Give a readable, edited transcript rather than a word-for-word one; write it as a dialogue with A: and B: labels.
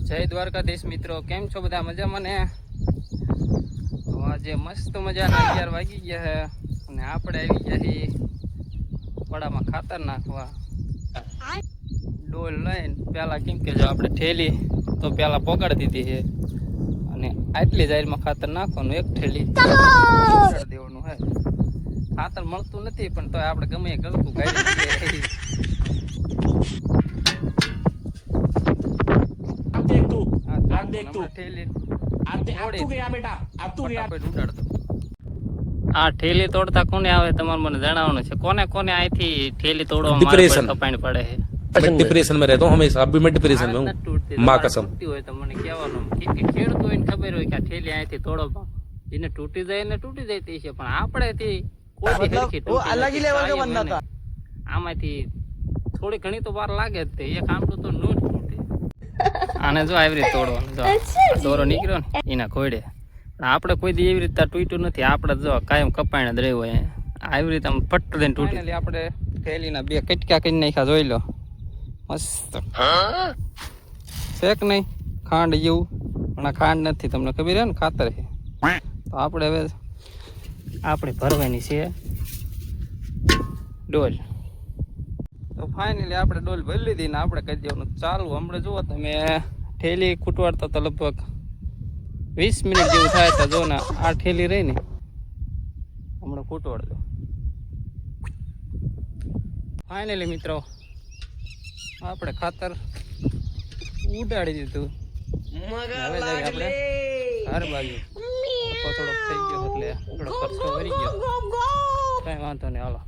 A: જય દ્વારકાધીશ મિત્રો, કેમ છો બધા? મજામાં ને? તો આજે મસ્ત મજાના 11 વાગી ગયા છે અને આપણે આવી ગયા છીએ પડામાં ખાતર નાખવા. ડોલ લઈને પેલા કેમ કે જો આપણે ઠેલી તો પેલા પોગાડી દીધી છે અને આટલી જાહેરમાં ખાતર નાખવાનું, એક ઠેલી પોગાડી દેવાનું છે. ખાતર મળતું નથી પણ તો આપણે ગમે એ ગલકું ગાડી આ ઠેલી તોડતા કોને આવે તમારે મને જણાવવાનું છે. કોને કોને અહીંથી ઠેલી તોડવા કપાણી પડે છે?
B: मैं डिप्रेशन में रहता हूँ हमेशा, अभी मैं डिप्रेशन में हूँ माँ कसम।
A: હોય તો મને કહેવાનું કે ખેડૂત હોય ને ખબર હોય કે આ ઠેલી અહીંથી તોડો, જેને તૂટી જાય ને તૂટી જાય તે છે, પણ આપણે થી કોઈ અલગ લેવલ કે બંદા હતા. આમાંથી થોડી ઘણી તો વાર લાગે જ, તે એક આમટું તો નો જ તૂટે. આને જો આવી રીતે તોડવાનું, જો દોરો નીકળ્યો ને એના ખોડે. પણ આપણે કોઈ દી એવી રીતે તૂટ્યું નથી. આપણે જો કાયમ કપાઈને જ રહ્યું હોય આવી રીતે આમ ફટ દઈને તૂટી. આપણે થેલીના 2 કટકા કરી નાખ્યા, જોઈ લો મસ્ત શેક નહીં ખાંડ જેવું, પણ આ ખાંડ નથી, તમને ખબર હે ને, ખાતર છે. તો આપણે હવે આપણે ભરવાની છે ડોલ. તો ફાઇનલી આપણે ડોલ ભરી લીધી ને આપણે કરી દેવાનું ચાલુ. હમણાં જુઓ તમે, ઠેલી કૂટવાડતા તો લગભગ 20 મિનિટ જેવું થાય તો જો ને આ ઠેલી રહી ને હમણાં કૂટવાડજો. ફાઇનલી મિત્રો આપણે ખાતર ઉડાડી દીધું. હવે જઈએ આપણે ઘર બાજુ. થોડોક થઈ ગયો એટલે થોડો ખર્ચો વળી ગયો, કઈ વાંધો નહીં, હાલો.